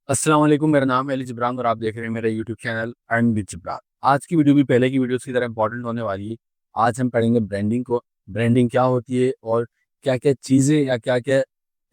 अस्सलाम वालेकुम। मेरा नाम है अली जिब्रान और आप देख रहे हैं मेरा YouTube channel earn with Jibran. आज की वीडियो भी पहले की वीडियोस की तरह इंपॉर्टेंट होने वाली है। आज हम पढ़ेंगे ब्रांडिंग को, ब्रांडिंग क्या होती है और क्या क्या चीज़ें या क्या क्या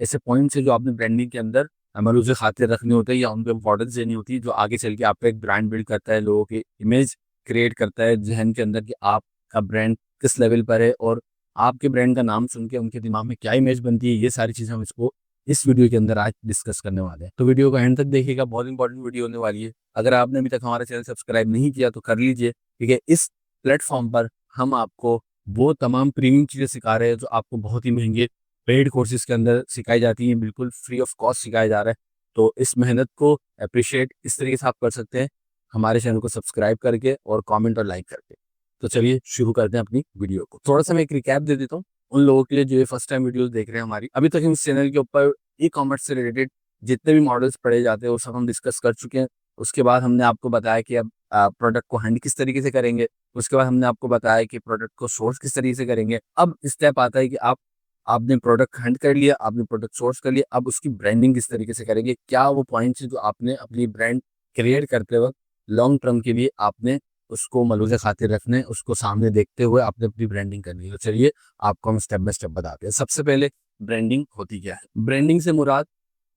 ऐसे पॉइंट्स हैं जो आपने ब्रांडिंग के अंदर मलूज़ खातिर रखने होते हैं या उनको इंपॉर्टेंस देनी होती है, जो आगे चल के आपका एक ब्रांड बिल्ड करता है, लोगों की इमेज क्रिएट करता है जहन के अंदर कि आपका ब्रांड किस लेवल पर है और आपके ब्रांड का नाम सुन के उनके दिमाग में क्या इमेज बनती है। ये सारी चीज़ें हम इसको इस वीडियो के अंदर आज डिस्कस करने वाले हैं, तो वीडियो को एंड तक देखिएगा। बहुत इंपॉर्टेंट वीडियो होने वाली है। अगर आपने अभी तक हमारा चैनल सब्सक्राइब नहीं किया तो कर लीजिए, क्योंकि इस प्लेटफॉर्म पर हम आपको वो तमाम प्रीमियम चीज़ें सिखा रहे हैं जो आपको बहुत ही महंगे पेड कोर्सेज के अंदर सिखाई जाती हैं, बिल्कुल फ्री ऑफ कॉस्ट सिखाया जा रहा है। तो इस मेहनत को अप्रिशिएट इस तरीके से आप कर सकते हैं, हमारे चैनल को सब्सक्राइब करके और कॉमेंट और लाइक करके। तो चलिए शुरू करते हैं अपनी वीडियो को। थोड़ा सा मैं एक रिकैप दे देता हूँ उन लोगों के लिए जो ये फर्स्ट टाइम वीडियोस देख रहे हैं हमारी। अभी तक हम इस चैनल के ऊपर ई कॉमर्स से रिलेटेड जितने भी मॉडल्स पढ़े जाते हैं वो सब हम डिस्कस कर चुके हैं। उसके बाद हमने आपको बताया कि अब प्रोडक्ट को हैंड किस तरीके से करेंगे। उसके बाद हमने आपको बताया कि प्रोडक्ट को सोर्स किस तरीके से करेंगे। अब स्टेप आता है कि आपने प्रोडक्ट हैंड कर लिया, आपने प्रोडक्ट सोर्स कर लिया, अब उसकी ब्रांडिंग किस तरीके से करेंगे। क्या वो पॉइंट्स हैं जो आपने अपनी ब्रांड क्रिएट करते वक्त लॉन्ग टर्म के लिए आपने उसको मलूज़े खातिर रखने, उसको सामने देखते हुए आपने अपनी ब्रांडिंग करनी है। तो चलिए आपको हम स्टेप बाय स्टेप बताते हैं। सबसे पहले ब्रांडिंग होती क्या है। ब्रांडिंग से मुराद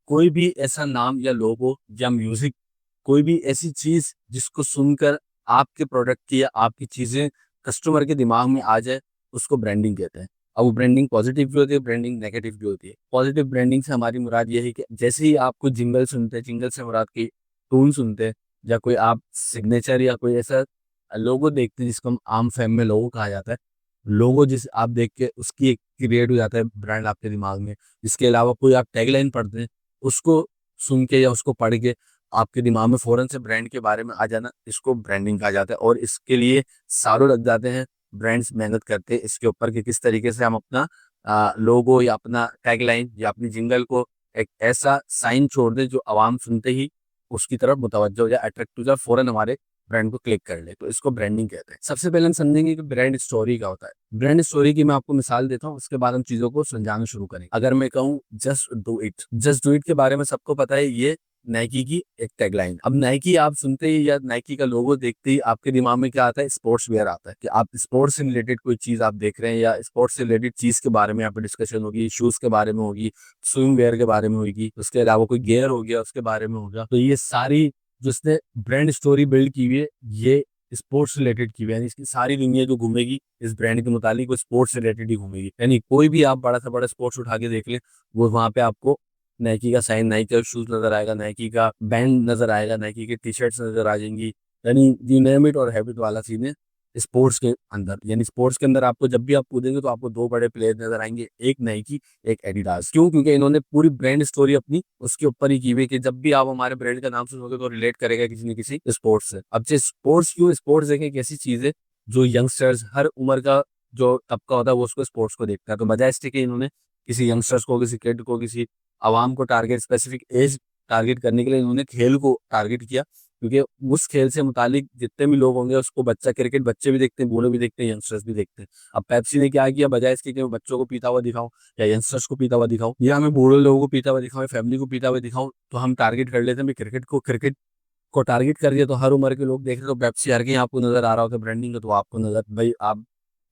कोई भी ऐसा नाम या लोगो या म्यूजिक, कोई भी ऐसी चीज जिसको सुनकर आपके प्रोडक्ट की या आपकी चीजें कस्टमर के दिमाग में आ जाए, उसको ब्रांडिंग कहते हैं। अब वो ब्रांडिंग पॉजिटिव भी होती है, ब्रांडिंग नेगेटिव भी होती है। पॉजिटिव ब्रांडिंग से हमारी मुराद ये है कि जैसे ही आपको जिंगल सुनते हैं, जिंगल से मुराद की टून सुनते हैं, या कोई आप सिग्नेचर या कोई ऐसा लोगो देखते हैं जिसको हम आम फैम में लोगो कहा जाता है, लोगो जिस आप देख के उसकी एक क्रिएट हो जाता है ब्रांड आपके दिमाग में। इसके अलावा कोई आप टैगलाइन पढ़ते हैं, उसको सुन के या उसको पढ़ के आपके दिमाग में फौरन से ब्रांड के बारे में आ जाना, इसको ब्रांडिंग कहा जाता है। और इसके लिए सालों लग जाते हैं, ब्रांड्स मेहनत करते हैं इसके ऊपर कि किस तरीके से हम अपना लोगो या अपना टैगलाइन या अपनी जिंगल को एक ऐसा साइन छोड़ दें जो आवाम सुनते ही उसकी तरफ मुतवज्जो हो जाए, अट्रैक्ट हो जाए, फौरन हमारे ब्रांड को क्लिक कर ले। तो इसको ब्रांडिंग कहते हैं। सबसे पहले हम समझेंगे कि ब्रांड स्टोरी क्या होता है। ब्रांड स्टोरी की मैं आपको मिसाल देता हूँ, उसके बाद हम चीजों को समझाना शुरू करेंगे। अगर मैं कहूँ just do it, just do it के बारे में सबको पता है, ये नाइकी की एक टैगलाइन। अब नाइकी आप सुनते ही या नाइकी का लोगो देखते ही आपके दिमाग में क्या आता है? स्पोर्ट्स वेयर आता है, कि आप स्पोर्ट्स से रिलेटेड कोई चीज आप देख रहे हैं या स्पोर्ट्स से रिलेटेड चीज के बारे में यहाँ पे डिस्कशन होगी, शूज के बारे में होगी, स्विम वेयर के बारे में होगी, उसके अलावा कोई गियर हो गया उसके बारे में होगा। तो ये सारी जो उसने ब्रांड स्टोरी बिल्ड की हुई है, ये स्पोर्ट्स रिलेटेड की हुई है। यानी इसकी सारी दुनिया जो घूमेगी इस ब्रांड के मुतालिक वो स्पोर्ट्स रिलेटेड ही घूमेगी। यानी कोई भी आप बड़ा से बड़ा स्पोर्ट्स उठा के देख ले, वो वहां पे आपको नाइकी का साइन, नाइकी का शूज नजर आएगा, नाइकी का बैंड नजर आएगा, नाइकी के टी शर्ट्स नजर आ जाएंगी। यानी यू नेम इट और हैबिट वाला सीन है स्पोर्ट्स के अंदर। यानी स्पोर्ट्स के अंदर आपको जब भी आप कूदेंगे तो आपको दो बड़े प्लेयर नजर आएंगे, एक नाइकी एक एडिडास। क्यों? क्योंकि इन्होंने पूरी ब्रांड स्टोरी अपनी उसके ऊपर ही की हुई कि जब भी आप हमारे ब्रांड का नाम सुनोगे तो रिलेट करेगा किसी न किसी स्पोर्ट्स से। अब जो स्पोर्ट्स, क्यों स्पोर्ट्स देखें, एक ऐसी चीज है जो यंगस्टर्स, हर उम्र का जो तबका होता है वो उसको स्पोर्ट्स को देखता है। तो बजाय इसके कि इन्होंने किसी यंगस्टर्स को, किसी किड को, किसी आवाम को टारगेट, स्पेसिफिक एज टारगेट करने के लिए इन्होंने खेल को टारगेट किया, क्योंकि उस खेल से मुतालिक जितने भी लोग होंगे उसको, बच्चा क्रिकेट बच्चे भी देखते हैं, बूढ़े भी देखते हैं, यंगस्टर्स भी देखते हैं। अब पेप्सी ने क्या किया, बजाय इसके कि मैं बच्चों को पीता हुआ दिखाऊं या यंगस्टर्स को पीता हुआ दिखाऊं या मैं बूढ़े लोगों को पीता हुआ दिखाऊं या फैमिली को पीता हुआ दिखाऊं, तो हम टारगेट कर लेते हैं क्रिकेट को टारगेट कर दिया तो हर उम्र के लोग देख रहे हैं। तो पेप्सी हर कहीं आपको नजर आ रहा होता है ब्रांडिंग का, तो आपको नजर, भाई आप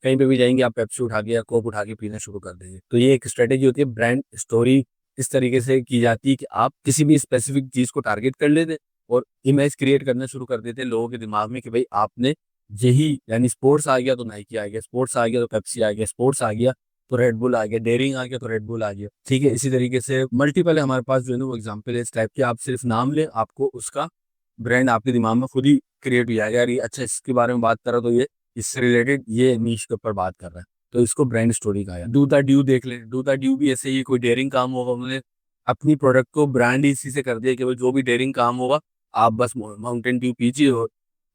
कहीं पे भी जाएंगे आप पेप्सी उठा के या कोक उठा के पीना शुरू कर देंगे। तो ये एक स्ट्रेटेजी होती है। ब्रांड स्टोरी इस तरीके से की जाती है कि आप किसी भी स्पेसिफिक चीज को टारगेट कर लेते और इमेज क्रिएट करना शुरू कर देते हैं लोगों के दिमाग में कि भाई आपने यही, यानी स्पोर्ट्स आ गया तो नाइकी आ गया, स्पोर्ट्स आ गया तो पेप्सी आ गया, स्पोर्ट्स आ गया तो रेड बुल आ गया, डेयरिंग आ गया तो रेड बुल आ गया। ठीक है, इसी तरीके से मल्टीपल हमारे पास जो है ना वो एग्जाम्पल है इस टाइप के। आप सिर्फ नाम ले, आपको उसका ब्रांड आपके दिमाग में खुद ही क्रिएट हो जाएगा, यार ये अच्छा इसके बारे में बात कर रहा तो ये इससे रिलेटेड ये नीश के ऊपर बात कर रहा है, तो इसको ब्रांड स्टोरी कहा है। डू द ड्यू देख ले, डू द ड्यू भी ऐसे ही कोई डेयरिंग काम होगा, उन्होंने अपनी प्रोडक्ट को ब्रांड इसी से कर दिया कि भाई जो भी डेयरिंग काम होगा आप बस माउंटेन ड्यू पीजिए और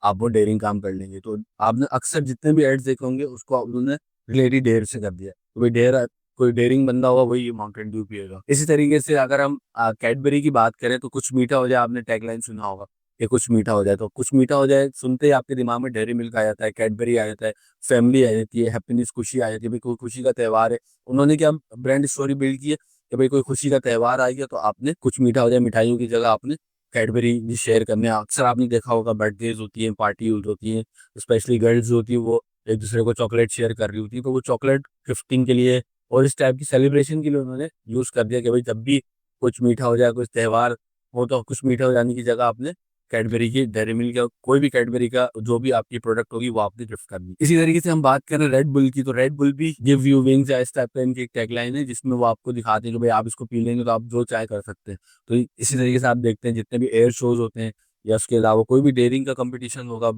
आप वो डेयरिंग काम कर लेंगे। तो आपने अक्सर जितने भी एड्स देखे होंगे उसको उन्होंने रिलेटेड डेयर से कर दिया, तो भाई डेयर, कोई डेयरिंग बंदा होगा वही माउंटेन ड्यू पिएगा। इसी तरीके से अगर हम कैडबरी की बात करें तो कुछ मीठा हो जाए, आपने टैगलाइन सुना होगा कि कुछ मीठा हो जाए, तो कुछ मीठा हो जाए सुनते ही आपके दिमाग में डेयरी मिल्क आ जाता है, कैडबरी आ जाता है, फैमिली आ जाती है, हैप्पीनेस, खुशी आ जाती है, भाई कोई खुशी का त्यौहार है। उन्होंने क्या ब्रांड स्टोरी बिल्ड की है कि भाई कोई खुशी का त्यौहार आ गया तो आपने कुछ मीठा हो जाए, मिठाइयों की जगह आपने कैडबरी शेयर करने। अक्सर आपने देखा होगा बर्थडेज होती हैं, पार्टी होती हैं, स्पेशली गर्ल्स होती है, वो एक दूसरे को चॉकलेट शेयर कर रही होती है, तो वो चॉकलेट गिफ्टिंग के लिए और इस टाइप की सेलिब्रेशन के लिए उन्होंने यूज कर दिया कि भाई जब भी कुछ मीठा हो जाए, कुछ त्यौहार हो, तो कुछ मीठा हो जाने की जगह आपने कैडबरी की, डेयरी मिल्क का कोई भी कैडबरी का जो भी आपकी प्रोडक्ट होगी वो आपने गिफ्ट करनी। इसी तरीके से हम बात करें रेड बुल की, तो रेड बुल भी गिव यू विंग्स या इस टाइप का इनकी एक टैगलाइन है, जिसमें वो आपको दिखाते हैं कि भाई आप इसको पी लेंगे तो आप जो चाहे कर सकते हैं। तो इसी तरीके से आप देखते हैं जितने भी एयर शोज होते हैं या उसके अलावा कोई भी डेयरिंग का कंपटीशन होगा,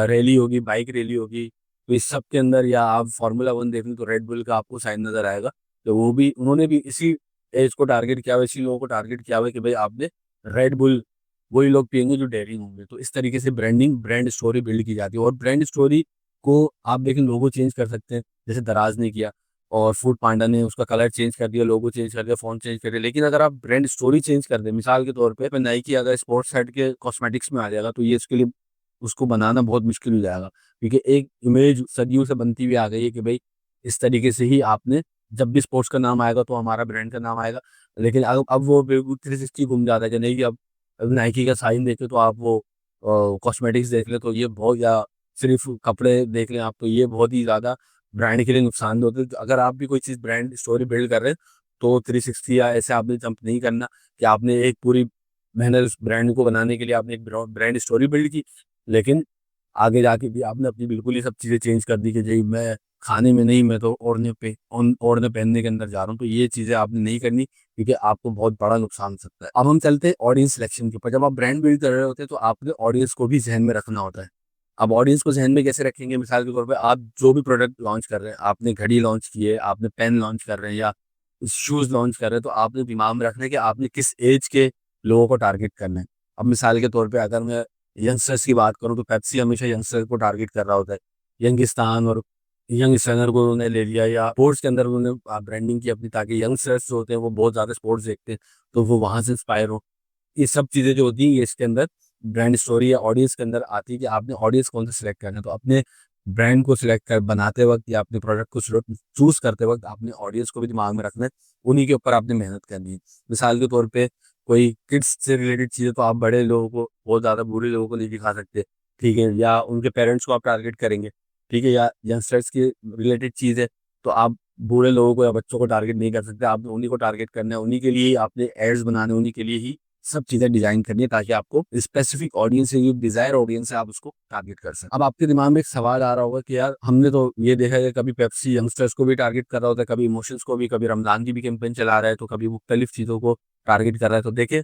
रैली होगी, बाइक रैली होगी, तो इस सब के अंदर, या आप फार्मूला 1 देख लें तो रेड बुल का आपको साइन नजर आएगा। तो वो भी उन्होंने भी इसी एज को टारगेट किया हुआ, इसी लोगों को टारगेट किया हुआ कि भाई आपने रेड बुल वही लोग पियेंगे जो डेयरिंग होंगे। तो इस तरीके से ब्रांडिंग, ब्रांड स्टोरी बिल्ड की जाती है। और ब्रांड स्टोरी को आप देखें लोगो चेंज कर सकते हैं, जैसे दराज ने किया, और फूड पांडा ने उसका कलर चेंज कर दिया, लोगो चेंज कर दिया, फॉन्ट चेंज कर दिया। लेकिन अगर आप ब्रांड स्टोरी चेंज कर दें, मिसाल के तौर पे नाइकी अगर स्पोर्ट्स साइड के कॉस्मेटिक्स में आ जाएगा, तो ये इसके लिए उसको बनाना बहुत मुश्किल हो जाएगा, क्योंकि एक इमेज सदियों से बनती हुई आ गई है कि भाई इस तरीके से ही आपने, जब भी स्पोर्ट्स का नाम आएगा तो हमारा ब्रांड का नाम आएगा। लेकिन अब वो बिल्कुल 360 घूम जाता है कि नहीं, अब नाइकी का साइन देखे तो आप वो कॉस्मेटिक्स देख ले तो ये बहुत, या सिर्फ कपड़े देख लें आप तो ये बहुत ही ज़्यादा ब्रांड के लिए नुकसान होते हैं। तो अगर आप भी कोई चीज़ ब्रांड स्टोरी बिल्ड कर रहे हैं तो 360 या ऐसे आपने जंप नहीं करना कि आपने एक पूरी मेहनत उस ब्रांड को बनाने के लिए आपने एक ब्रांड स्टोरी बिल्ड की, लेकिन आगे जाके भी आपने अपनी बिल्कुल ही सब चीज़ें चेंज कर दी कि जी मैं खाने में नहीं, मैं तो ओढ़ने पहनने के अंदर जा रहा हूँ। तो ये चीज़ें आपने नहीं करनी, क्योंकि आपको बहुत बड़ा नुकसान हो सकता है। अब हम चलते हैं ऑडियंस सिलेक्शन के ऊपर। जब आप ब्रांड बिल्ड कर रहे होते हैं तो आपने ऑडियंस को भी ज़हन में रखना होता है। अब ऑडियंस को ज़हन में कैसे रखेंगे? मिसाल के तौर पे आप जो भी प्रोडक्ट लॉन्च कर रहे हैं, आपने घड़ी लॉन्च की है, आपने पेन लॉन्च कर रहे हैं या शूज़ लॉन्च कर रहे हैं, तो आपने दिमाग में रखना है कि आपने किस एज के लोगों को टारगेट करना है। अब मिसाल के तौर पे अगर मैं यंगस्टर्स की बात करूँ तो पेप्सी हमेशा यंगस्टर को टारगेट कर रहा होता है। यंगिस्तान और यंग स्टर्नर को उन्होंने ले लिया, या स्पोर्ट्स के अंदर उन्होंने ब्रांडिंग की अपनी, ताकि यंगस्टर्स जो होते हैं वो बहुत ज़्यादा स्पोर्ट्स देखते हैं, तो वो वहाँ से इंस्पायर हो। ये सब चीज़ें जो होती हैं ये इसके अंदर ब्रांड स्टोरी या ऑडियंस के अंदर आती है कि आपने ऑडियंस कौन सा सिलेक्ट करना है। तो अपने ब्रांड को सिलेक्ट कर बनाते वक्त या अपने प्रोडक्ट को चूज करते वक्त आपने ऑडियंस को भी दिमाग में रखना है, उन्हीं के ऊपर आपने मेहनत करनी है। मिसाल के तौर पे कोई किड्स से रिलेटेड चीज़ें तो आप बड़े लोगों को, बहुत ज़्यादा बूढ़े लोगों को नहीं दिखा सकते, ठीक है, या उनके पेरेंट्स को आप टारगेट करेंगे, ठीक है, या यंगस्टर्स की रिलेटेड चीज़ है तो आप बूढ़े लोगों को या बच्चों को टारगेट नहीं कर सकते। आपने उन्हीं को टारगेट करना है, उन्हीं के लिए ही आपने एड्स बनाने, उन्हीं के लिए ही सब चीजें डिजाइन करनी है, ताकि आपको स्पेसिफिक ऑडियंस है, जो डिजायर ऑडियंस है, आप उसको टारगेट कर सकें। अब आपके दिमाग में एक सवाल आ रहा होगा कि यार हमने तो ये देखा है कभी पेप्सी यंगस्टर्स को भी टारगेट कर रहा होता है, कभी इमोशंस को भी, कभी रमजान की भी कैंपेन चला रहा है, तो कभी मुख्तलिफ चीजों को टारगेट कर रहा है। तो देखिए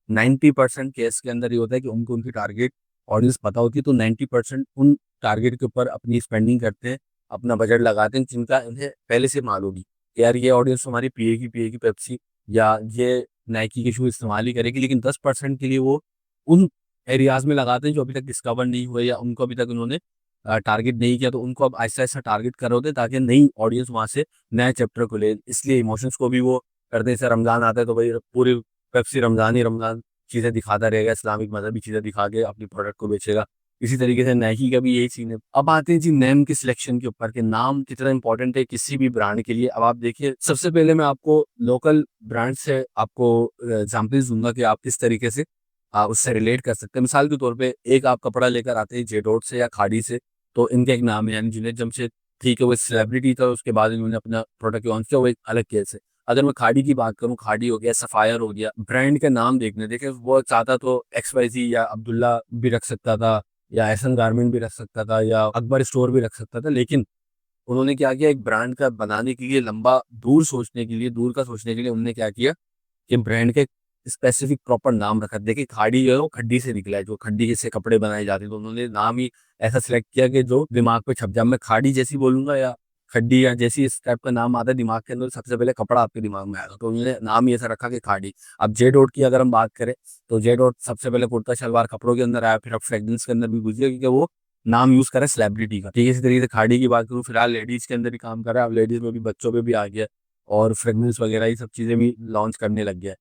90% केस के अंदर ये होता है कि उनको उनकी टारगेट ऑडियंस पता होती है, तो 90% उन टारगेट के ऊपर अपनी स्पेंडिंग करते हैं, अपना बजट लगाते हैं, जिनका उन्हें पहले से मालूम है कि यार ये ऑडियंस हमारी पिएगी पेप्सी, या ये नाइकी के शू इस्तेमाल ही करेगी। लेकिन 10% के लिए वो उन एरियाज में लगाते हैं जो अभी तक डिस्कवर नहीं हुए या उनको अभी तक उन्होंने टारगेट नहीं किया, तो उनको अब आहिस्ता आहिस्ता टारगेट कर रहे होते हैं ताकि नई ऑडियंस वहां से नए चैप्टर को ले। इसलिए इमोशंस को भी वो करते हैं। जैसे रमजान आता है तो भाई पूरी पेप्सी रमजान ही रमजान चीजें दिखाता रहेगा, इस्लामिक मजहबी चीजें दिखा के अपनी प्रोडक्ट को बेचेगा। इसी तरीके से नाइकी का भी यही सीन है। अब आते हैं जी नेम की सिलेक्शन के ऊपर, के नाम कितना इंपॉर्टेंट है किसी भी ब्रांड के लिए। अब आप देखिए, सबसे पहले मैं आपको लोकल ब्रांड से आपको एग्जाम्पल्स दूंगा कि आप किस तरीके से उससे रिलेट कर सकते हैं। मिसाल के तौर पे एक आप कपड़ा लेकर आते हैं जेडोट से या खाड़ी से, तो इनका एक नाम है, यानी जुनैद जमशेद, ठीक है, वो सेलिब्रिटी था, उसके बाद इन्होंने अपना प्रोडक्ट लॉन्च किया, वो एक अलग केस है। अगर मैं खाड़ी की बात करूँ, खाड़ी हो गया, सफायर हो गया, ब्रांड का नाम देखने देखे, वो चाहता तो XYZ या अब्दुल्ला भी रख सकता था, या एहसन गारमेंट भी रख सकता था, या अकबर स्टोर भी रख सकता था। लेकिन उन्होंने क्या किया, एक ब्रांड का बनाने के लिए लंबा दूर सोचने के लिए, दूर का सोचने के लिए उन्होंने क्या किया कि ब्रांड के स्पेसिफिक प्रॉपर नाम रखा। देखिए खाड़ी जो है वो खड्डी से निकला है, जो खड्डी से कपड़े बनाए जाते हैं, तो उन्होंने नाम ही ऐसा सिलेक्ट किया कि जो दिमाग पे छप जाए। मैं खाड़ी जैसी बोलूंगा या खड्डी या जैसी इस टाइप का नाम आता है दिमाग के अंदर, सबसे पहले कपड़ा आपके दिमाग में आएगा, तो उन्होंने नाम ही ऐसा रखा कि खाड़ी। अब जे डॉट की अगर हम बात करें तो जे डॉट सबसे पहले कुर्ता शलवार कपड़ों के अंदर आया, फिर अब फ्रेग्रेंस के अंदर भी घुस गया, क्योंकि वो नाम यूज करे सेलिब्रिटी का। ठीक है, इसी तरीके से खाड़ी की बात करूँ, फिलहाल लेडीज के अंदर ही काम कर रहा है, अब लेडीज में भी, बच्चों पे भी आ गया, और फ्रेग्रेंस वगैरह ये सब चीजें भी लॉन्च करने लग गया है।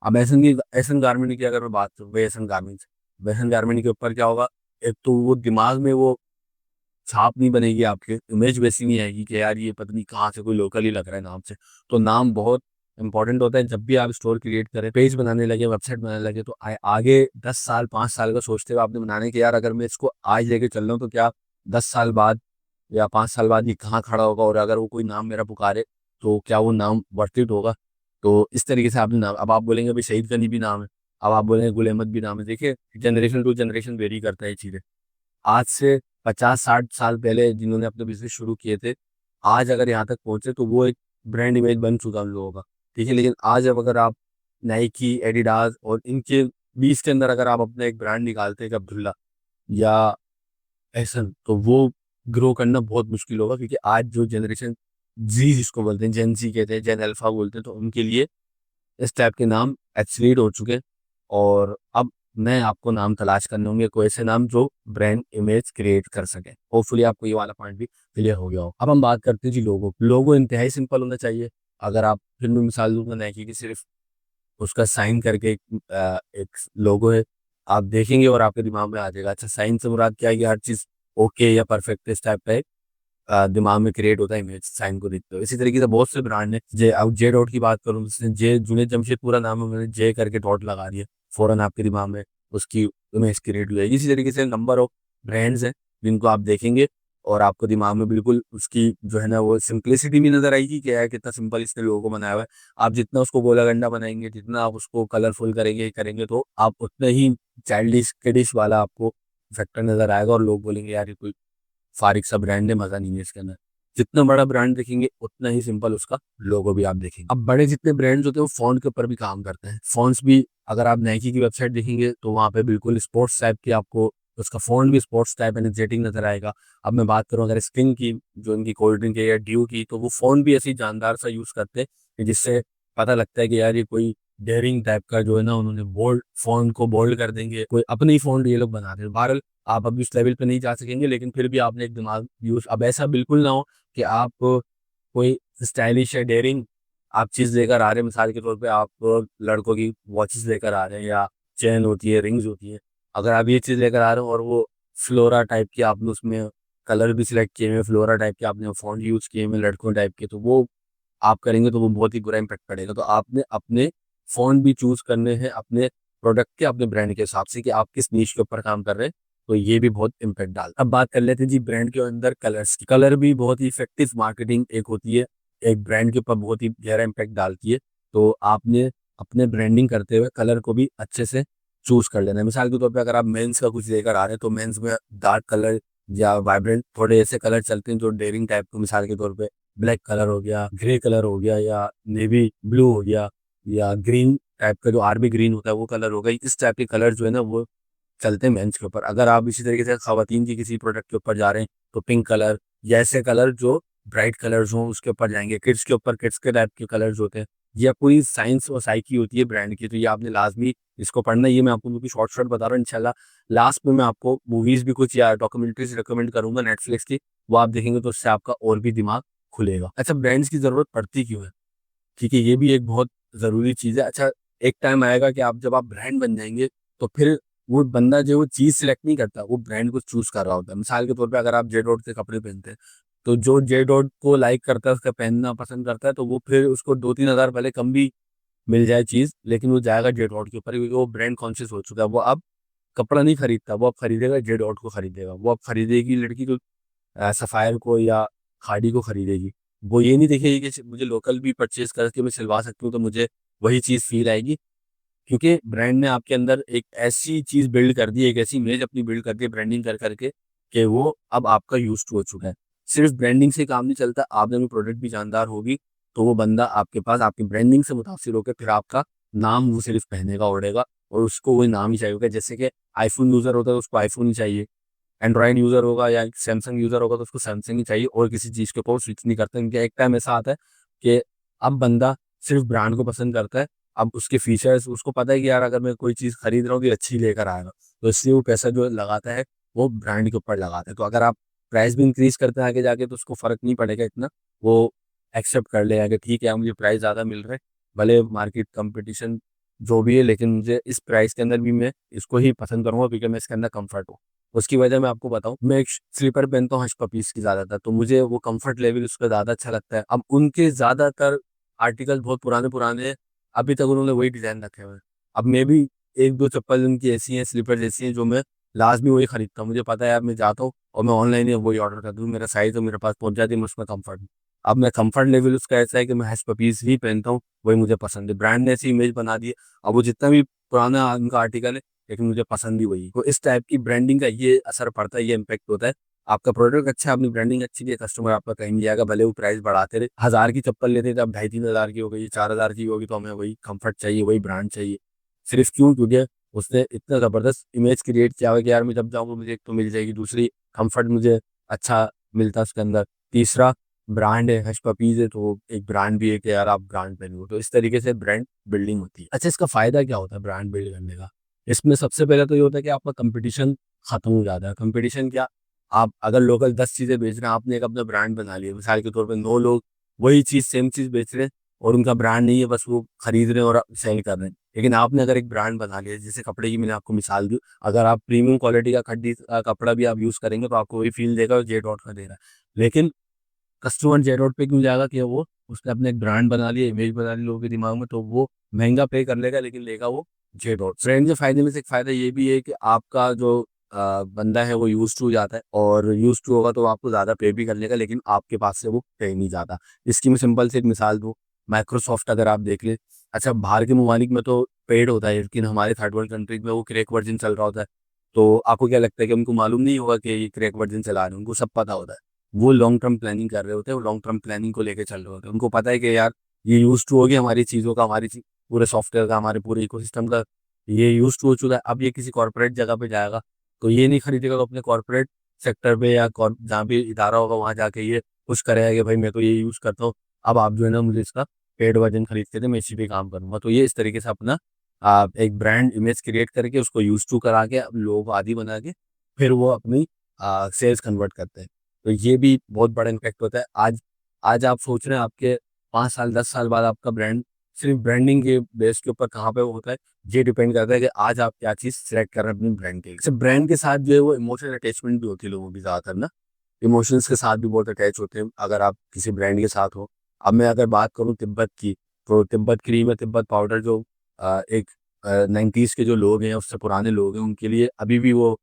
अब एसन गारमेंट की अगर मैं बात करूँ, वेसन गारमेंट के ऊपर क्या होगा, एक तो वो दिमाग में वो छाप नहीं बनेगी, आपके इमेज वैसी नहीं आएगी कि यार ये पता नहीं कहाँ से कोई लोकल ही लग रहा है नाम से। तो नाम बहुत इंपॉर्टेंट होता है। जब भी आप स्टोर क्रिएट करें, पेज बनाने लगे, वेबसाइट बनाने लगे, तो आगे 10 साल 5 साल का सोचते हुए आपने बनाने के, यार अगर मैं इसको आज लेके चल रहा हूँ तो क्या 10 साल बाद या 5 साल बाद ये कहाँ खड़ा होगा, और अगर वो कोई नाम मेरा पुकारे तो क्या वो नाम वर्थ इट होगा। तो इस तरीके से आपने नाम, अब आप बोलेंगे भाई शहीद गनी भी नाम है, अब आप बोलेंगे गुल अहमद भी नाम है। देखिए जनरेशन टू जनरेशन वेरी करता है ये चीज़ें। आज से 50-60 साल पहले जिन्होंने अपने बिजनेस शुरू किए थे, आज अगर यहाँ तक पहुंचे तो वो एक ब्रांड इमेज बन चुका उन लोगों का। ठीक है, लेकिन आज अब अगर आप नाइकी, एडिडास और इनके बीच के अंदर अगर आप अपना एक ब्रांड निकालते हैं, अब्दुल्ला या एहसन, तो वो ग्रो करना बहुत मुश्किल होगा, क्योंकि आज जो जनरेशन जी जिसको बोलते हैं, जेन जी कहते हैं, जेन अल्फा बोलते हैं, तो उनके लिए इस टाइप के नाम एक्सलीड हो चुके हैं। और अब मैं आपको नाम तलाश करने होंगे, कोई ऐसे नाम जो ब्रांड इमेज क्रिएट कर सके। होपफुली आपको ये वाला पॉइंट भी क्लियर हो गया हो। अब हम बात करते हैं जी लोगो इंतहाई सिंपल होना चाहिए। अगर आप, फिर मैं मिसाल दूंगा नाइकी की, सिर्फ उसका साइन करके एक लोगो है, आप देखेंगे और आपके दिमाग में आ जाएगा। अच्छा, साइन से मुराद क्या है कि हर चीज ओके या परफेक्ट इस टाइप का एक दिमाग में क्रिएट होता है इमेज साइन को देखते हो। इसी तरीके से बहुत से ब्रांड है। जे अब जे डॉट की बात करूँ, जैसे जे जुनेद जमशेद पूरा नाम है, मैंने जे करके डॉट लगा दिया, फौरन आपके दिमाग में उसकी इमेज क्रिएट हो जाएगी। इसी तरीके से नंबर ऑफ ब्रांड्स हैं जिनको आप देखेंगे और आपको दिमाग में बिल्कुल उसकी जो है ना वो सिंप्लिसिटी भी नजर आएगी, क्या है कितना सिंपल इसने लोगों को बनाया हुआ है। आप जितना उसको गोला गंडा बनाएंगे, जितना आप उसको कलरफुल करेंगे तो आप उतना ही चाइल्डिश किडिश वाला आपको फैक्टर नजर आएगा, और लोग बोलेंगे यार ये कोई फारिक सा ब्रांड है, मजा नहीं है इसके अंदर। जितना बड़ा ब्रांड देखेंगे उतना ही सिंपल उसका लोगो भी आप देखेंगे। अब बड़े जितने ब्रांड्स होते हैं वो फॉन्ट के ऊपर भी काम करते हैं। फॉन्ट्स भी, अगर आप नाइकी की वेबसाइट देखेंगे तो वहाँ पे बिल्कुल स्पोर्ट्स टाइप की आपको उसका फॉन्ट भी स्पोर्ट्स टाइप एनर्जेटिक नजर आएगा। अब मैं बात करूँ अगर स्किन की, जो इनकी कोल्ड ड्रिंक है या ड्यू की, तो वो फॉन्ट भी ऐसी जानदार सा यूज करते हैं कि जिससे पता लगता है कि यार ये कोई डेयरिंग टाइप का जो है ना, उन्होंने बोल्ड फॉन्ट को बोल्ड कर देंगे, कोई अपनी ही फॉन्ट ये लोग बना रहे हैं। बहरहाल आप अभी उस लेवल पे नहीं जा सकेंगे, लेकिन फिर भी आपने एक दिमाग यूज, अब ऐसा बिल्कुल ना हो कि आप कोई स्टाइलिश या डेयरिंग आप चीज लेकर आ रहे हैं। मिसाल के तौर पे आप लड़कों की वॉचेस लेकर आ रहे हैं, या चेन होती है, रिंग्स होती है, अगर आप ये चीज लेकर आ रहे हो और वो फ्लोरा टाइप की आपने उसमें कलर भी सिलेक्ट किए हुए, फ्लोरा टाइप के आपने फॉन्ट यूज किए हुए लड़कों टाइप के, तो वो आप करेंगे तो वो बहुत ही बुरा इम्पैक्ट पड़ेगा। तो आपने अपने फॉन्ट भी चूज करने हैं अपने प्रोडक्ट के, अपने ब्रांड के हिसाब से कि आप किस नीश के ऊपर काम कर रहे हैं, तो ये भी बहुत इम्पैक्ट डालता है। अब बात कर लेते हैं जी ब्रांड के अंदर कलर्स की। कलर भी बहुत ही इफेक्टिव मार्केटिंग एक होती है, एक ब्रांड के ऊपर बहुत ही गहरा इम्पैक्ट डालती है। तो आपने अपने ब्रांडिंग करते हुए कलर को भी अच्छे से चूज कर लेना है। मिसाल के तौर पे अगर आप मेंस का कुछ लेकर आ रहे हैं तो मेंस में डार्क कलर या वाइब्रेंट थोड़े ऐसे कलर चलते हैं जो डेयरिंग टाइप को, मिसाल के तौर पे ब्लैक कलर हो गया, ग्रे कलर हो गया, या नेवी ब्लू हो गया, या ग्रीन टाइप का जो आर्मी ग्रीन होता है वो कलर हो गई। इस टाइप के कलर जो है ना वो चलते हैं मेंस के ऊपर। अगर आप इसी तरीके से खवातीन की किसी प्रोडक्ट के ऊपर जा रहे हैं तो पिंक कलर या ऐसे कलर जो ब्राइट कलर्स हों उसके ऊपर जाएंगे। किड्स के ऊपर किड्स के टाइप के कलर्स होते हैं, या पूरी साइंस और साइकी होती है ब्रांड की, तो ये आपने लाजमी इसको पढ़ना है। ये मैं आपको मूवी शॉर्ट शॉर्ट बता रहा हूँ। इंशाल्लाह लास्ट में मैं आपको मूवीज भी कुछ या डॉक्यूमेंट्रीज रिकमेंड करूंगा नेटफ्लिक्स की, वो आप देखेंगे तो उससे आपका और भी दिमाग खुलेगा। अच्छा, ब्रांड्स की जरूरत पड़ती क्यों है? ठीक है, ये भी एक बहुत जरूरी चीज है। अच्छा, एक टाइम आएगा कि आप जब आप ब्रांड बन जाएंगे तो फिर वो बंदा जो वो चीज सिलेक्ट नहीं करता, वो ब्रांड को चूज कर रहा होता है। मिसाल के तौर पे अगर आप जे डॉट के कपड़े पहनते हैं तो जो जे डॉट को लाइक करता है, उसका पहनना पसंद करता है, तो वो फिर उसको 2-3 हज़ार पहले कम भी मिल जाए चीज, लेकिन वो जाएगा जे डॉट के ऊपर, क्योंकि वो ब्रांड कॉन्शियस हो चुका है। वो अब कपड़ा नहीं खरीदता, वो अब खरीदेगा जे डॉट को खरीदेगा। वो अब खरीदेगी लड़की तो सफायर को या खाड़ी को खरीदेगी। वो ये नहीं देखेगी कि मुझे लोकल भी परचेज करके मैं सिलवा सकती हूँ तो मुझे वही चीज़ फील आएगी, क्योंकि ब्रांड ने आपके अंदर एक ऐसी चीज़ बिल्ड कर दी है, एक ऐसी इमेज अपनी बिल्ड कर दी है ब्रांडिंग कर करके, कि वो अब आपका यूज टू हो चुका है। सिर्फ ब्रांडिंग से काम नहीं चलता, आपने अपनी प्रोडक्ट भी जानदार होगी तो वो बंदा आपके पास आपकी ब्रांडिंग से मुतासिर होकर फिर आपका नाम वो सिर्फ पहनेगा ओढ़ेगा, और उसको वही नाम ही चाहिए होगा। जैसे कि आईफोन यूजर होता है तो उसको आईफोन ही चाहिए, एंड्रॉइड यूजर होगा या सैमसंग यूजर होगा तो उसको सैमसंग ही चाहिए, और किसी चीज के ऊपर स्विच नहीं करता। क्योंकि एक टाइम ऐसा आता है कि अब बंदा सिर्फ ब्रांड को पसंद करता है। अब उसके फीचर्स उसको पता है कि यार अगर मैं कोई चीज खरीद रहा हूँ तो अच्छी लेकर आएगा, तो इसलिए वो पैसा जो लगाता है वो ब्रांड के ऊपर लगाता है। तो अगर आप प्राइस भी इंक्रीज करते हैं आगे जाके तो उसको फर्क नहीं पड़ेगा इतना, वो एक्सेप्ट कर लेगा कि ठीक है मुझे प्राइस ज्यादा मिल रहा है, भले मार्केट कंपटीशन जो भी है, लेकिन मुझे इस प्राइस के अंदर भी मैं इसको ही पसंद करूंगा क्योंकि मैं इसके अंदर कंफर्ट हूँ। उसकी वजह मैं आपको बताऊं, मैं एक स्लीपर पहनता हूँ हश पपीस की ज्यादातर, तो मुझे वो कंफर्ट लेवल उसका ज्यादा अच्छा लगता है। अब उनके ज्यादातर आर्टिकल बहुत पुराने पुराने हैं, अभी तक उन्होंने वही डिजाइन रखे हुए हैं। अब मैं भी एक दो चप्पल उनकी ऐसी हैं, स्लीपर जैसी हैं, जो मैं लाजमी वही खरीदता हूँ। मुझे पता है यार, मैं जाता हूँ और मैं ऑनलाइन ही वही ऑर्डर कर दूँ, मेरा साइज तो मेरे पास पहुंच जाती है, मैं उसमें कंफर्ट। अब मैं कंफर्ट लेवल उसका ऐसा है कि मैं हैश पपीज ही पहनता हूँ, वही मुझे पसंद है। ब्रांड ने ऐसी इमेज बना दी है, अब वो जितना भी पुराना उनका आर्टिकल है, लेकिन मुझे पसंद ही वही। तो इस टाइप की ब्रांडिंग का ये असर पड़ता है, ये इम्पेक्ट होता है। आपका प्रोडक्ट अच्छा, अपनी ब्रांडिंग अच्छी है, कस्टमर आपका कहीं नहीं जाएगा, भले वो प्राइस बढ़ाते रहे। 1000 की चप्पल लेते थे, अब 2,500-3,000 की हो गई, 4,000 की होगी, तो हमें वही कंफर्ट चाहिए, वही ब्रांड चाहिए। सिर्फ क्यों? क्योंकि उसने इतना जबरदस्त इमेज क्रिएट किया हुआ कि यार मैं जब जाऊंगा मुझे एक तो मिल जाएगी, दूसरी कंफर्ट मुझे अच्छा मिलता है उसके अंदर, तीसरा ब्रांड है, हश पपीज है, तो एक ब्रांड भी है कि यार आप ब्रांड पहनो। तो इस तरीके से ब्रांड बिल्डिंग होती है। अच्छा, इसका फायदा क्या होता है ब्रांड बिल्ड करने का? इसमें सबसे पहले तो ये होता है कि आपका कंपटीशन खत्म हो जाता है। कंपटीशन क्या? आप अगर लोकल 10 चीजें बेच रहे हैं, आपने एक अपना ब्रांड बना लिया, मिसाल के तौर पर 9 लोग वही चीज, सेम चीज बेच रहे हैं और उनका ब्रांड नहीं है, बस वो खरीद रहे हैं और सेल कर रहे हैं। लेकिन आपने अगर एक ब्रांड बना लिया, जैसे कपड़े की मैंने आपको मिसाल दी, अगर आप प्रीमियम क्वालिटी का खड्डी का कपड़ा भी आप यूज करेंगे, तो आपको वही फील देगा जे डॉट का दे रहा है। लेकिन कस्टमर जे डॉट पे क्यों जाएगा? कि वो उसने अपने एक ब्रांड बना लिया, इमेज बना ली लोगों के दिमाग में, तो वो महंगा पे कर लेगा, लेकिन लेगा वो जे डॉट। ब्रांड के फायदे में से एक फायदा ये भी है कि आपका जो बंदा है वो यूज टू जाता है, और यूज टू होगा तो वो आपको ज्यादा पे भी कर लेगा, लेकिन आपके पास से वो पे नहीं जाता। इसकी मैं सिंपल से एक मिसाल दूँ, माइक्रोसॉफ्ट अगर आप देख ले, अच्छा बाहर के ममालिक में तो पेड होता है, लेकिन हमारे थर्ड वर्ल्ड कंट्रीज में वो क्रैक वर्जन चल रहा होता है। तो आपको क्या लगता है कि उनको मालूम नहीं होगा कि ये क्रैक वर्जन चला रहे हैं? उनको सब पता होता है। वो लॉन्ग टर्म प्लानिंग कर रहे होते हैं, वो लॉन्ग टर्म प्लानिंग को लेके चल रहे होते हैं। उनको पता है कि यार ये यूज टू हो गया हमारी चीज़ों का, पूरे सॉफ्टवेयर का, हमारे पूरे इकोसिस्टम का, ये यूज टू हो चुका है। अब ये किसी कॉर्पोरेट जगह पे जाएगा तो ये नहीं खरीदेगा, तो अपने कॉर्पोरेट सेक्टर पे या जहाँ भी इदारा होगा वहाँ जाके ये पुश करेगा कि भाई मैं तो ये यूज करता हूँ, अब आप जो है ना मुझे इसका पेड वर्जन खरीद के दे, मैं इसी पे काम करूंगा। तो ये इस तरीके से अपना एक ब्रांड इमेज क्रिएट करके उसको यूज टू करा के लोगों को आदी बना के फिर वो अपनी सेल्स कन्वर्ट करते हैं। तो ये भी बहुत बड़ा इम्पैक्ट होता है। आज आज आप सोच रहे हैं आपके 5 साल 10 साल बाद आपका ब्रांड सिर्फ ब्रांडिंग के बेस के ऊपर कहाँ पे होता है, ये डिपेंड करता है कि आज आप क्या चीज़ सेलेक्ट कर रहे हैं अपने ब्रांड के लिए। सिर्फ ब्रांड के साथ जो है वो इमोशनल अटैचमेंट भी होती है लोगों की ज़्यादातर ना, इमोशंस के साथ भी बहुत अटैच होते हैं अगर आप किसी ब्रांड के साथ हो। अब मैं अगर बात करूँ तिब्बत की, तो तिब्बत क्रीम या तिब्बत पाउडर जो एक 90s के जो लोग हैं, उससे पुराने लोग हैं, उनके लिए अभी भी वो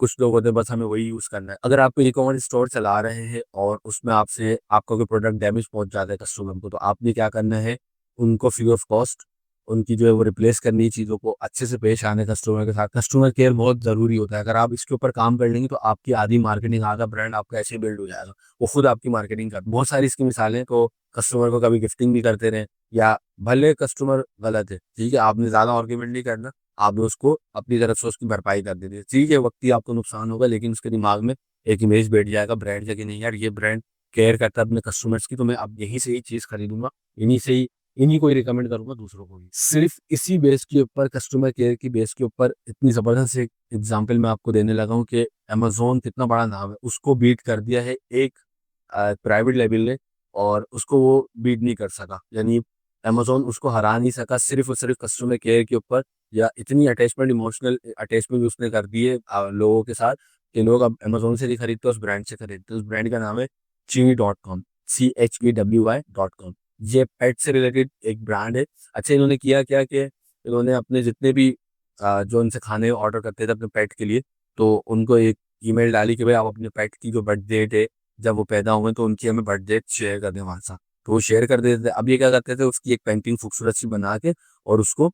कुछ लोग होते हैं बस हमें वही यूज करना है। अगर आप कोई ई-कॉमर्स स्टोर चला रहे हैं और उसमें आपसे आपका कोई प्रोडक्ट डैमेज पहुंच जाता है कस्टमर को, तो आपने क्या करना है, उनको फ्री ऑफ कॉस्ट उनकी जो है वो रिप्लेस करनी है, चीज़ों को अच्छे से पेश आने कस्टमर के साथ। कस्टमर केयर बहुत ज़रूरी होता है। अगर आप इसके ऊपर काम कर लेंगे तो आपकी आधी मार्केटिंग, आधा ब्रांड आपका ऐसे बिल्ड हो जाएगा, वो खुद आपकी मार्केटिंग कर। बहुत सारी इसकी मिसालें, तो कस्टमर को कभी गिफ्टिंग भी करते रहे, या भले कस्टमर गलत है, ठीक है, आपने ज़्यादा आर्ग्यूमेंट नहीं करना, आपने उसको अपनी तरफ से उसकी भरपाई कर देनी है। ठीक है, वक्ती आपको नुकसान होगा, लेकिन उसके दिमाग में एक इमेज बैठ जाएगा ब्रांड का कि नहीं यार ये ब्रांड केयर करता है अपने कस्टमर्स की, तो मैं अब यहीं से ही चीज़ खरीदूंगा, इन्हीं से ही, इन्हीं को ही रिकमेंड करूंगा दूसरों को भी। सिर्फ इसी बेस के ऊपर, कस्टमर केयर की बेस के ऊपर, इतनी जबरदस्त एक एग्जाम्पल मैं आपको देने लगा हूँ कि अमेजोन कितना बड़ा नाम है, उसको बीट कर दिया है एक प्राइवेट लेवल ने, और उसको वो बीट नहीं कर सका। यानी अमेजोन उसको हरा नहीं सका, सिर्फ और सिर्फ कस्टमर केयर के ऊपर, या इतनी अटैचमेंट, इमोशनल अटैचमेंट उसने कर दी है लोगों के साथ, कि लोग अब अमेजोन से नहीं खरीदते, उस ब्रांड से खरीदते। उस ब्रांड का नाम है chewy.com, CHEWY.com। ये पेट से रिलेटेड एक ब्रांड है। अच्छा, इन्होंने किया क्या कि इन्होंने अपने जितने भी जो इनसे खाने ऑर्डर करते थे अपने पेट के लिए, तो उनको एक ईमेल डाली कि भाई आप अपने पेट की जो बर्थ डेट है, जब वो पैदा हुए, तो उनकी हमें बर्थ डेट शेयर कर दें हमारे साथ। तो वो शेयर कर देते थे। अब ये क्या करते थे, उसकी एक पेंटिंग खूबसूरत सी बना के और उसको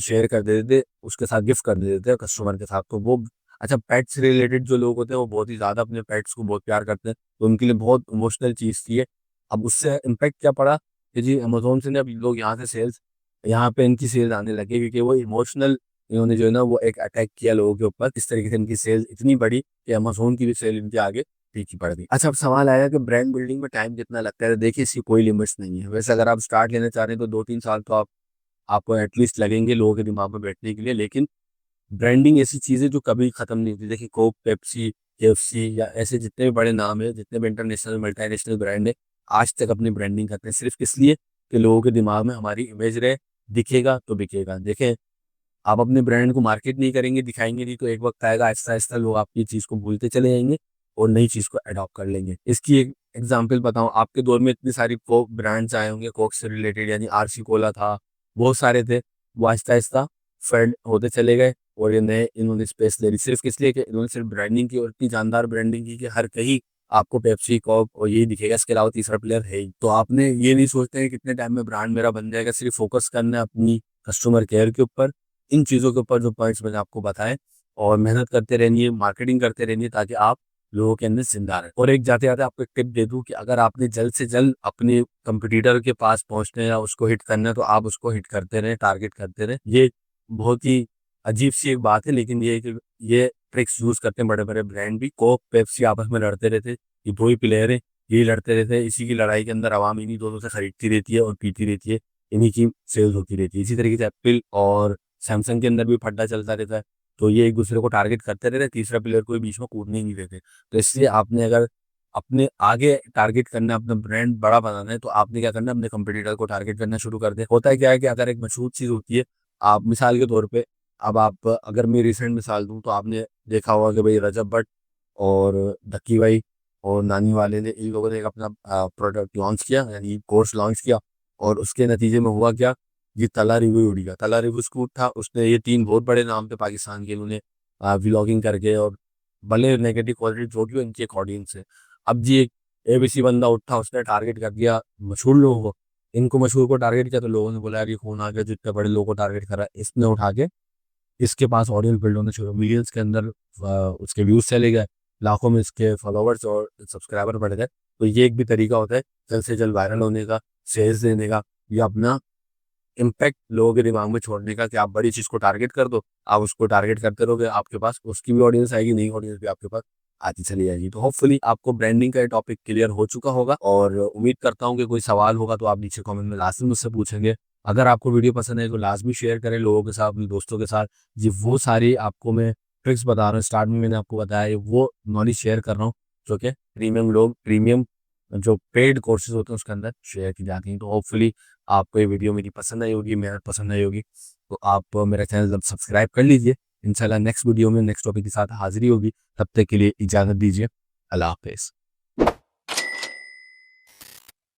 शेयर कर देते थे, उसके साथ गिफ्ट कर देते थे कस्टमर के साथ। तो वो, अच्छा, पेट से रिलेटेड जो लोग होते हैं वो बहुत ही ज़्यादा अपने पेट्स को बहुत प्यार करते हैं, तो उनके लिए बहुत इमोशनल चीज़ थी ये। अब उससे इम्पैक्ट क्या पड़ा कि जी अमेजोन से ने अब लोग यहाँ से सेल्स, यहाँ पे इनकी सेल्स आने लगे, क्योंकि वो इमोशनल, इन्होंने जो है ना वो एक अटैक किया लोगों के ऊपर। इस तरीके से इनकी सेल्स इतनी बड़ी कि अमेजोन की भी सेल इनके आगे फीकी पड़ गई। अच्छा, अब सवाल आया कि ब्रांड बिल्डिंग में टाइम कितना लगता है? तो देखिए, इसकी कोई लिमिट्स नहीं है। वैसे अगर आप स्टार्ट लेना चाह रहे हैं तो 2-3 साल तो आपको एटलीस्ट लगेंगे लोगों के दिमाग में बैठने के लिए। लेकिन ब्रांडिंग ऐसी चीज है जो कभी खत्म नहीं होती। देखिए, कोक, पेप्सी, KFC या ऐसे जितने भी बड़े नाम है, जितने भी इंटरनेशनल मल्टीनेशनल ब्रांड है, आज तक अपनी ब्रांडिंग करते हैं सिर्फ किस लिए? कि लोगों के दिमाग में हमारी इमेज रहे, दिखेगा तो बिकेगा। देखें, आप अपने ब्रांड को मार्केट नहीं करेंगे, दिखाएंगे नहीं, तो एक वक्त आएगा आहिस्ता आहिस्ता लोग आपकी चीज को भूलते चले जाएंगे और नई चीज को अडॉप्ट कर लेंगे। इसकी एक एग्जाम्पल बताऊं, आपके दौर में इतनी सारी कोक ब्रांड्स आए होंगे कोक से रिलेटेड, यानी आरसी कोला था, बहुत सारे थे। वो आहिस्ता आहिस्ता फेड होते चले गए और ये नए इन्होंने स्पेस ले ली, सिर्फ इसलिए कि इन्होंने सिर्फ ब्रांडिंग की और इतनी जानदार ब्रांडिंग की कि हर कहीं आपको पेप्सी कोक और यही दिखेगा, इसके अलावा तीसरा प्लेयर है ही। तो आपने ये नहीं सोचते हैं कितने टाइम में ब्रांड मेरा बन जाएगा, सिर्फ फोकस करना है अपनी कस्टमर केयर के ऊपर, इन चीज़ों के ऊपर जो पॉइंट्स मैंने आपको बताए, और मेहनत करते रहनी मार्केटिंग करते रहनी ताकि आप लोगों के अंदर जिंदा रहे। और एक जाते जाते आपको एक टिप दे दूं कि अगर आपने जल्द से जल्द अपने कंपटीटर के पास पहुंचना है या उसको हिट करना है तो आप उसको हिट करते रहे, टारगेट करते रहे। ये बहुत ही अजीब सी एक बात है, लेकिन ये ट्रिक्स यूज करते हैं बड़े बड़े ब्रांड भी। कोक पेप्सी आपस में लड़ते रहते, ये दो ही प्लेयर है, यही लड़ते रहते हैं, इसी की लड़ाई के अंदर आवाम इन्हीं दोनों से खरीदती रहती है और पीती रहती है, इन्हीं की सेल्स होती रहती है। इसी तरीके से एप्पल और सैमसंग के अंदर भी फड्डा चलता रहता है, तो ये एक दूसरे को टारगेट करते रहते, तीसरा प्लेयर को बीच में कूदने ही नहीं देते। तो इसलिए आपने अगर अपने आगे टारगेट करना है, अपना ब्रांड बड़ा बनाना है, तो आपने क्या करना है, अपने कंपटीटर को टारगेट करना शुरू कर दे। होता है क्या है कि अगर एक मशहूर चीज होती है, आप मिसाल के तौर पे, अब आप अगर मैं रिसेंट मिसाल दूं तो आपने देखा होगा कि भाई रजब भट्ट और धक्की भाई और नानी वाले ने, इन लोगों ने एक अपना प्रोडक्ट लॉन्च किया, यानी कोर्स लॉन्च किया, और उसके नतीजे में हुआ क्या, ये तला रिव्यू उड़ गया। तला रिव्यू स्कूट था, उसने ये तीन बहुत बड़े नाम थे पाकिस्तान के, इन्होंने व्लॉगिंग करके, और भले नेगेटिव क्वालिटी जो भी इनकी एक ऑडियंस है। अब जी एक एबीसी बंदा उठा, उसने टारगेट कर दिया मशहूर लोगों को, इनको मशहूर को टारगेट किया, तो लोगों ने बोला यार ये कौन आ गया जो इतने बड़े लोगों को टारगेट कर रहा है। इसने उठा के इसके पास ऑडियंस बिल्ड होने शुरू, मिलियंस के अंदर उसके व्यूज चले गए, लाखों में इसके फॉलोवर्स और सब्सक्राइबर बढ़ गए। तो ये एक भी तरीका होता है जल्द से जल्द वायरल होने का, सेल्स देने का, या अपना इम्पैक्ट लोगों के दिमाग में छोड़ने का, कि आप बड़ी चीज को टारगेट कर दो, आप उसको टारगेट करते रहोगे, आपके पास उसकी भी ऑडियंस आएगी, नई ऑडियंस भी आपके पास आती चली जाएगी। तो होपफुली आपको ब्रांडिंग का टॉपिक क्लियर हो चुका होगा, और उम्मीद करता हूँ कि कोई सवाल होगा तो आप नीचे कमेंट में लाजमी मुझसे पूछेंगे। अगर आपको वीडियो पसंद है तो लाजमी शेयर करें लोगों के साथ, अपने दोस्तों के साथ। जी वो सारी आपको मैं ट्रिक्स बता रहा हूँ, स्टार्ट में मैंने आपको बताया, वो नॉलेज शेयर कर रहा हूँ जो कि प्रीमियम जो पेड कोर्सेज होते हैं उसके अंदर शेयर की जाती हैं। तो होपफुली आपको ये वीडियो मेरी पसंद आई होगी, मेहनत पसंद आई होगी, तो आप मेरा चैनल सब्सक्राइब कर लीजिए। इंशाल्लाह नेक्स्ट वीडियो में नेक्स्ट टॉपिक के साथ हाजिरी होगी, तब तक के लिए इजाज़त दीजिए। अल्लाह हाफिज़।